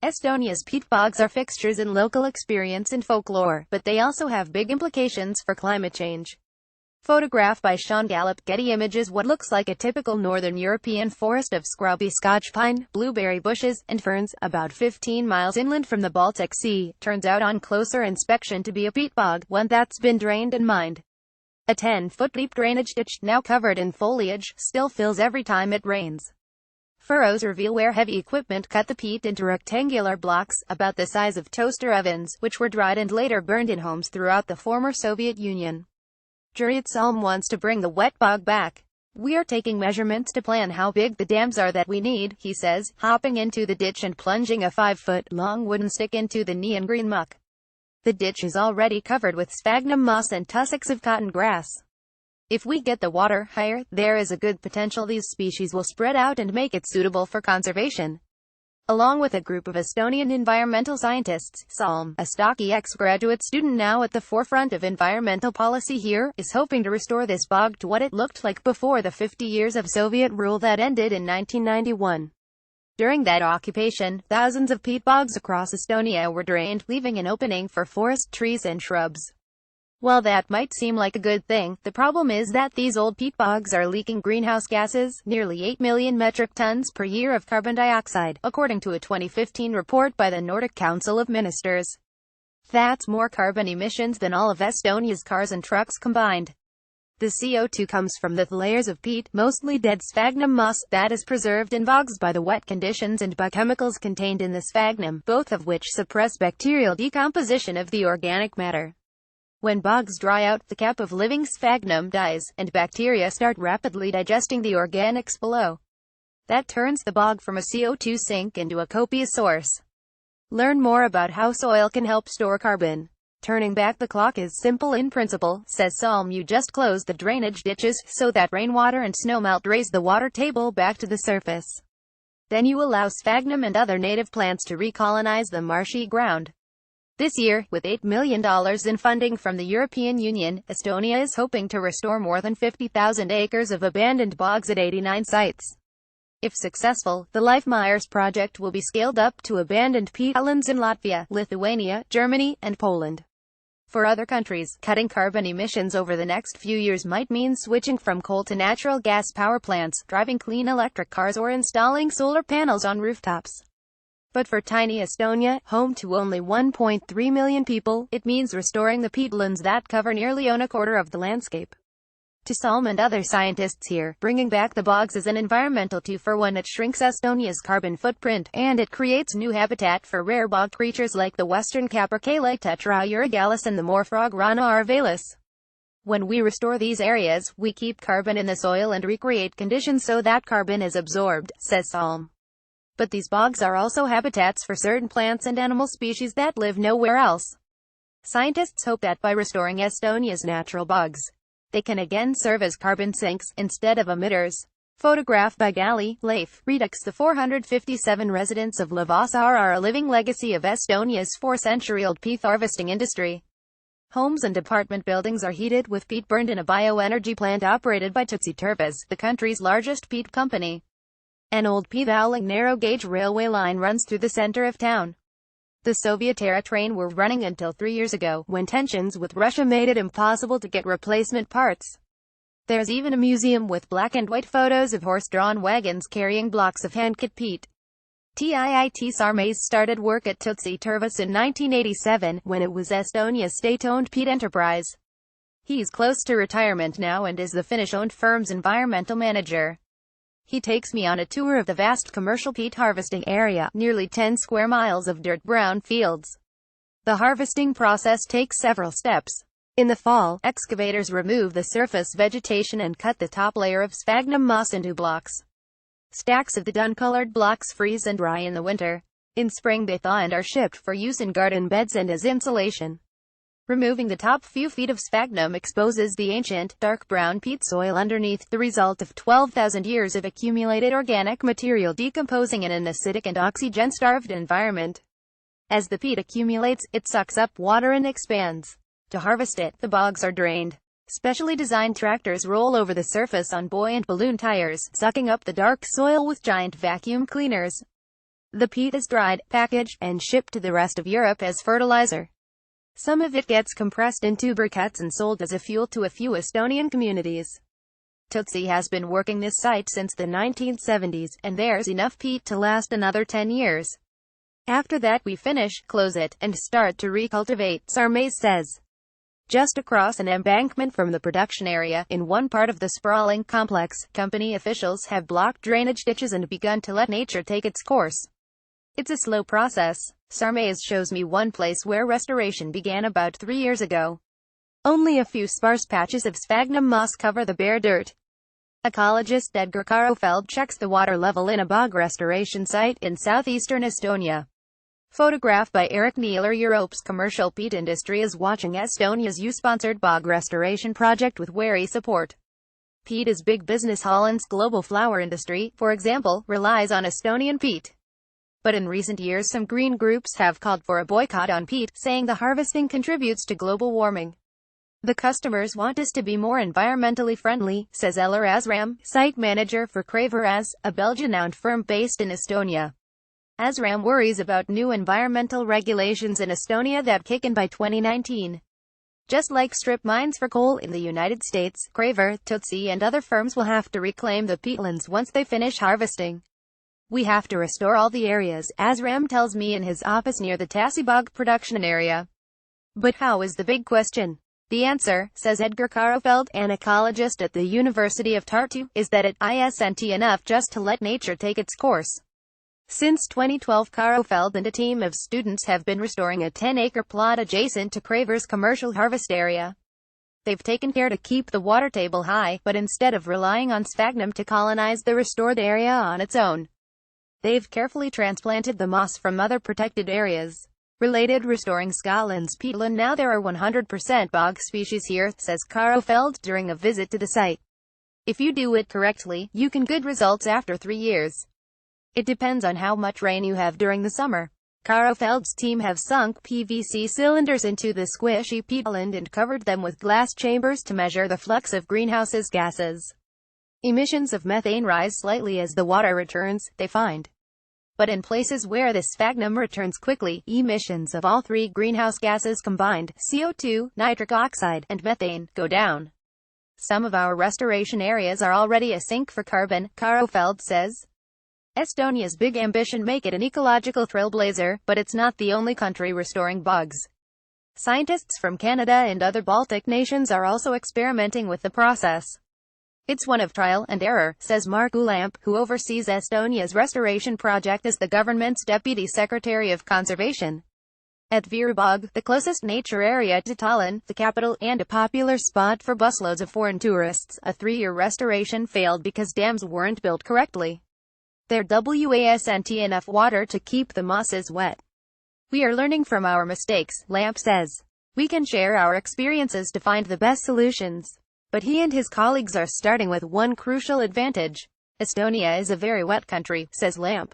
Estonia's peat bogs are fixtures in local experience and folklore, but they also have big implications for climate change. Photograph by Sean Gallop. Getty Images. What looks like a typical northern European forest of scrubby Scotch pine, blueberry bushes, and ferns, about 15 miles inland from the Baltic Sea, turns out on closer inspection to be a peat bog, one that's been drained and mined. A 10-foot deep drainage ditch, now covered in foliage, still fills every time it rains. Furrows reveal where heavy equipment cut the peat into rectangular blocks, about the size of toaster ovens, which were dried and later burned in homes throughout the former Soviet Union. Juryat Salm wants to bring the wet bog back. "We are taking measurements to plan how big the dams are that we need," he says, hopping into the ditch and plunging a 5-foot-long wooden stick into the neon green muck. The ditch is already covered with sphagnum moss and tussocks of cotton grass. If we get the water higher, there is a good potential these species will spread out and make it suitable for conservation. Along with a group of Estonian environmental scientists, Salm, a stocky ex-graduate student now at the forefront of environmental policy here, is hoping to restore this bog to what it looked like before the 50 years of Soviet rule that ended in 1991. During that occupation, thousands of peat bogs across Estonia were drained, leaving an opening for forest trees and shrubs. While that might seem like a good thing, the problem is that these old peat bogs are leaking greenhouse gases, nearly 8 million metric tons per year of carbon dioxide, according to a 2015 report by the Nordic Council of Ministers. That's more carbon emissions than all of Estonia's cars and trucks combined. The CO2 comes from the layers of peat, mostly dead sphagnum moss, that is preserved in bogs by the wet conditions and by chemicals contained in the sphagnum, both of which suppress bacterial decomposition of the organic matter. When bogs dry out, the cap of living sphagnum dies, and bacteria start rapidly digesting the organics below. That turns the bog from a CO2 sink into a copious source. Learn more about how soil can help store carbon. Turning back the clock is simple in principle, says Salm. You just close the drainage ditches, so that rainwater and snowmelt raise the water table back to the surface. Then you allow sphagnum and other native plants to recolonize the marshy ground. This year, with $8 million in funding from the European Union, Estonia is hoping to restore more than 50,000 acres of abandoned bogs at 89 sites. If successful, the Life Myers project will be scaled up to abandoned peatlands in Latvia, Lithuania, Germany, and Poland. For other countries, cutting carbon emissions over the next few years might mean switching from coal to natural gas power plants, driving clean electric cars, or installing solar panels on rooftops. But for tiny Estonia, home to only 1.3 million people, it means restoring the peatlands that cover nearly a quarter of the landscape. To Salm and other scientists here, bringing back the bogs is an environmental two-for-one. It shrinks Estonia's carbon footprint, and it creates new habitat for rare bog creatures like the western capercaillie Tetra eurygalis and the moor frog Rana arvalis. When we restore these areas, we keep carbon in the soil and recreate conditions so that carbon is absorbed, says Salm. But these bogs are also habitats for certain plants and animal species that live nowhere else. Scientists hope that by restoring Estonia's natural bogs, they can again serve as carbon sinks, instead of emitters. Photograph by Gali, Leif, Redux. The 457 residents of Lavassaar are a living legacy of Estonia's 4-century-old peat harvesting industry. Homes and apartment buildings are heated with peat burned in a bioenergy plant operated by Tutsi Tervas, the country's largest peat company. An old peat-hauling narrow-gauge railway line runs through the center of town. The Soviet-era train were running until 3 years ago, when tensions with Russia made it impossible to get replacement parts. There's even a museum with black and white photos of horse-drawn wagons carrying blocks of hand-cut peat. Tiit Sarmays started work at Tutsi Tervas in 1987, when it was Estonia's state-owned peat enterprise. He's close to retirement now and is the Finnish-owned firm's environmental manager. He takes me on a tour of the vast commercial peat harvesting area, nearly 10 square miles of dirt-brown fields. The harvesting process takes several steps. In the fall, excavators remove the surface vegetation and cut the top layer of sphagnum moss into blocks. Stacks of the dun-colored blocks freeze and dry in the winter. In spring they thaw and are shipped for use in garden beds and as insulation. Removing the top few feet of sphagnum exposes the ancient, dark brown peat soil underneath, the result of 12,000 years of accumulated organic material decomposing in an acidic and oxygen-starved environment. As the peat accumulates, it sucks up water and expands. To harvest it, the bogs are drained. Specially designed tractors roll over the surface on buoyant balloon tires, sucking up the dark soil with giant vacuum cleaners. The peat is dried, packaged, and shipped to the rest of Europe as fertilizer. Some of it gets compressed into briquettes and sold as a fuel to a few Estonian communities. Tutsi has been working this site since the 1970s, and there's enough peat to last another 10 years. After that we finish, close it, and start to recultivate, Sarmaze says. Just across an embankment from the production area, in one part of the sprawling complex, company officials have blocked drainage ditches and begun to let nature take its course. It's a slow process. Sarmaze shows me one place where restoration began about 3 years ago. Only a few sparse patches of sphagnum moss cover the bare dirt. Ecologist Edgar Karofeld checks the water level in a bog restoration site in southeastern Estonia. Photograph by Eric Neeler. Europe's commercial peat industry is watching Estonia's EU-sponsored bog restoration project with wary support. Peat is big business. Holland's global flour industry, for example, relies on Estonian peat. But in recent years some green groups have called for a boycott on peat, saying the harvesting contributes to global warming. The customers want us to be more environmentally friendly, says Eller Asram, site manager for Craveras, a Belgian-owned firm based in Estonia. Asram worries about new environmental regulations in Estonia that kick in by 2019. Just like strip mines for coal in the United States, Craver, Tutsi and other firms will have to reclaim the peatlands once they finish harvesting. We have to restore all the areas, Asram tells me in his office near the Tasibog production area. But how is the big question? The answer, says Edgar Karofeld, an ecologist at the University of Tartu, is that it isn't enough just to let nature take its course. Since 2012, Karofeld and a team of students have been restoring a 10-acre plot adjacent to Craver's commercial harvest area. They've taken care to keep the water table high, but instead of relying on sphagnum to colonize the restored area on its own, they've carefully transplanted the moss from other protected areas. Related, restoring Scotland's peatland. Now there are 100% bog species here, says Karofeld during a visit to the site. If you do it correctly, you can good results after 3 years. It depends on how much rain you have during the summer. Karofeld's team have sunk PVC cylinders into the squishy peatland and covered them with glass chambers to measure the flux of greenhouse gases. Emissions of methane rise slightly as the water returns, they find. But in places where the sphagnum returns quickly, emissions of all three greenhouse gases combined, CO2, nitric oxide, and methane, go down. Some of our restoration areas are already a sink for carbon, Karofeld says. Estonia's big ambition make it an ecological trailblazer, but it's not the only country restoring bogs. Scientists from Canada and other Baltic nations are also experimenting with the process. It's one of trial and error, says Mark Ulamp, who oversees Estonia's restoration project as the government's Deputy Secretary of Conservation. At Virubog, the closest nature area to Tallinn, the capital, and a popular spot for busloads of foreign tourists, a 3-year restoration failed because dams weren't built correctly. There wasn't enough water to keep the mosses wet. We are learning from our mistakes, Lamp says. We can share our experiences to find the best solutions. But he and his colleagues are starting with one crucial advantage. Estonia is a very wet country, says Lamp.